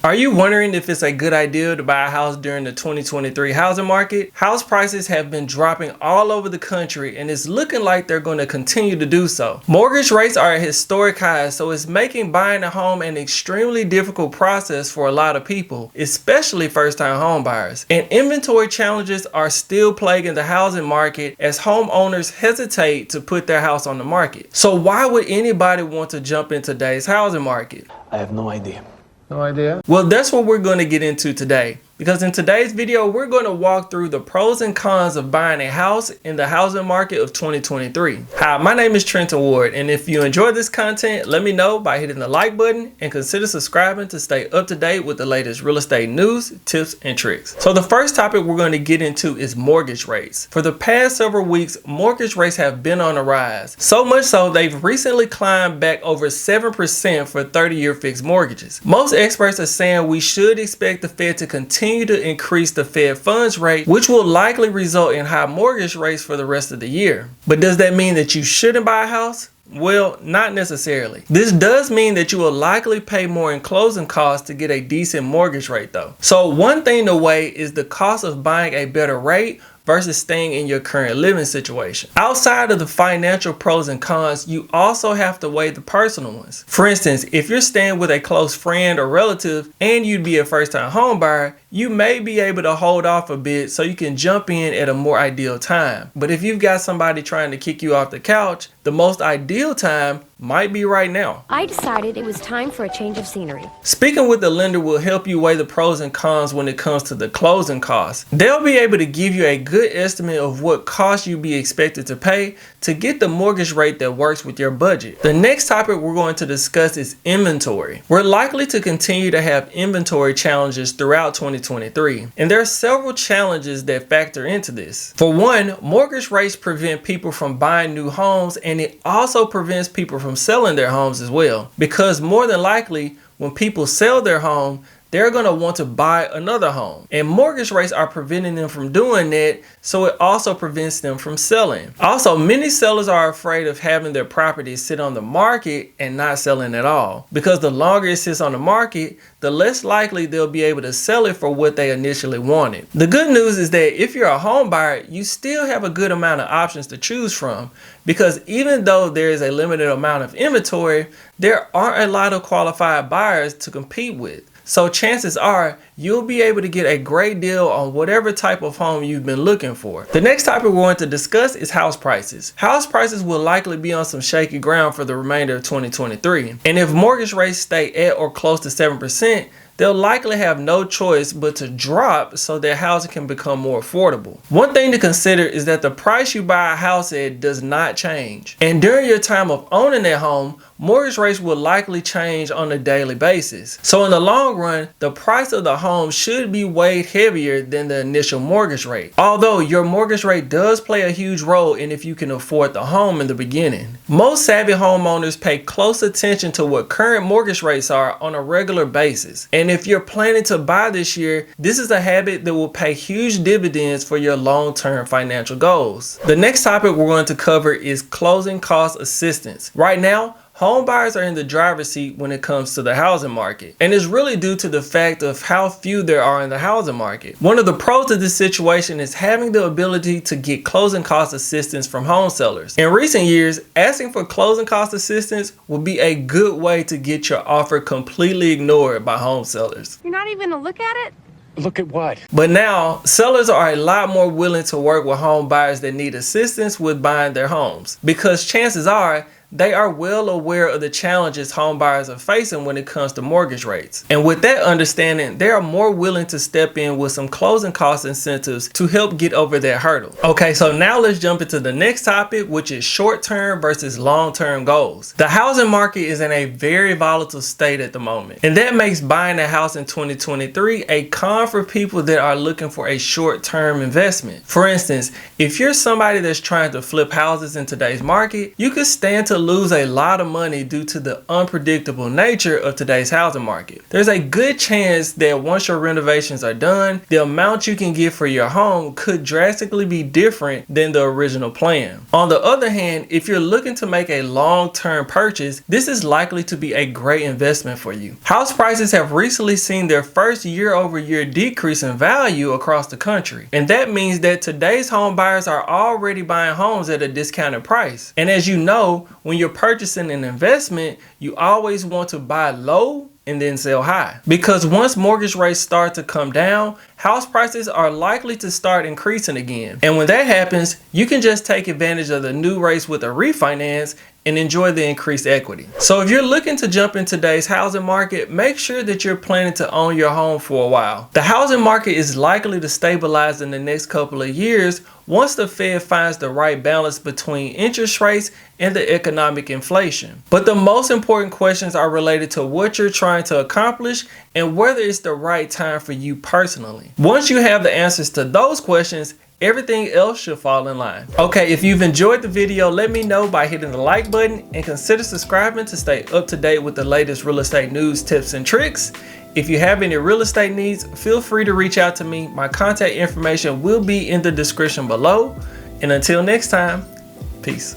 Are you wondering if it's a good idea to buy a house during the 2023 housing market? House prices have been dropping all over the country and it's looking like they're going to continue to do so. Mortgage rates are at historic highs, so it's making buying a home an extremely difficult process for a lot of people, especially first-time home buyers. And inventory challenges are still plaguing the housing market as homeowners hesitate to put their house on the market. So why would anybody want to jump in today's housing market? I have no idea. No idea? Well, that's what we're going to get into today. Because in today's video, we're going to walk through the pros and cons of buying a house in the housing market of 2023. Hi, my name is Trenton Ward, and if you enjoy this content, let me know by hitting the like button and consider subscribing to stay up to date with the latest real estate news, tips, and tricks. So the first topic we're going to get into is mortgage rates. For the past several weeks, mortgage rates have been on the rise. So much so, they've recently climbed back over 7% for 30-year fixed mortgages. Most experts are saying we should expect the Fed to continue to increase the Fed funds rate, which will likely result in high mortgage rates for the rest of the year. But does that mean that you shouldn't buy a house? Well, not necessarily. This does mean that you will likely pay more in closing costs to get a decent mortgage rate though. So one thing to weigh is the cost of buying a better rate versus staying in your current living situation. Outside of the financial pros and cons, you also have to weigh the personal ones. For instance, if you're staying with a close friend or relative and you'd be a first-time home buyer, you may be able to hold off a bit so you can jump in at a more ideal time. But if you've got somebody trying to kick you off the couch, the most ideal time might be right now. I decided it was time for a change of scenery. Speaking with the lender will help you weigh the pros and cons when it comes to the closing costs. They'll be able to give you a good estimate of what costs you'll be expected to pay to get the mortgage rate that works with your budget. The next topic we're going to discuss is inventory. We're likely to continue to have inventory challenges throughout 2023, and there are several challenges that factor into this. For one, mortgage rates prevent people from buying new homes, and it also prevents people from selling their homes as well, because more than likely when people sell their home, they're going to want to buy another home, and mortgage rates are preventing them from doing that, so it also prevents them from selling. Also, many sellers are afraid of having their property sit on the market and not selling at all, because the longer it sits on the market, the less likely they'll be able to sell it for what they initially wanted. The good news is that if you're a home buyer, you still have a good amount of options to choose from, because even though there is a limited amount of inventory, there aren't a lot of qualified buyers to compete with. So chances are you'll be able to get a great deal on whatever type of home you've been looking for. The next topic we're going to discuss is house prices. House prices will likely be on some shaky ground for the remainder of 2023. And if mortgage rates stay at or close to 7%, they'll likely have no choice but to drop so that housing can become more affordable. One thing to consider is that the price you buy a house at does not change. And during your time of owning that home, mortgage rates will likely change on a daily basis. So in the long run, the price of the home should be weighed heavier than the initial mortgage rate. Although your mortgage rate does play a huge role in if you can afford the home in the beginning. Most savvy homeowners pay close attention to what current mortgage rates are on a regular basis. And if you're planning to buy this year, this is a habit that will pay huge dividends for your long-term financial goals. The next topic we're going to cover is closing cost assistance. Right now, home buyers are in the driver's seat when it comes to the housing market, and it's really due to the fact of how few there are in the housing market. One of the pros of this situation is having the ability to get closing cost assistance from home sellers. In recent years, asking for closing cost assistance would be a good way to get your offer completely ignored by home sellers. You're not even gonna look at it? Look at what? But now, sellers are a lot more willing to work with home buyers that need assistance with buying their homes, because chances are they are well aware of the challenges home buyers are facing when it comes to mortgage rates. And with that understanding, they are more willing to step in with some closing cost incentives to help get over that hurdle. Okay, so now let's jump into the next topic, which is short-term versus long-term goals. The housing market is in a very volatile state at the moment, and that makes buying a house in 2023 a con for people that are looking for a short-term investment. For instance, if you're somebody that's trying to flip houses in today's market, you could stand to could lose a lot of money due to the unpredictable nature of today's housing market. There's a good chance that once your renovations are done, the amount you can get for your home could drastically be different than the original plan. On the other hand, if you're looking to make a long-term purchase, this is likely to be a great investment for you. House prices have recently seen their first year-over-year decrease in value across the country, and that means that today's home buyers are already buying homes at a discounted price. And as you know, when you're purchasing an investment, you always want to buy low and then sell high, because once mortgage rates start to come down, house prices are likely to start increasing again. And when that happens, you can just take advantage of the new rates with a refinance and enjoy the increased equity. So if you're looking to jump in today's housing market, make sure that you're planning to own your home for a while. The housing market is likely to stabilize in the next couple of years once the Fed finds the right balance between interest rates and the economic inflation. But the most important questions are related to what you're trying to accomplish and whether it's the right time for you personally. Once you have the answers to those questions, everything else should fall in line. Okay, if you've enjoyed the video, let me know by hitting the like button and consider subscribing to stay up to date with the latest real estate news, tips, and tricks. If you have any real estate needs, feel free to reach out to me. My contact information will be in the description below. And until next time, peace.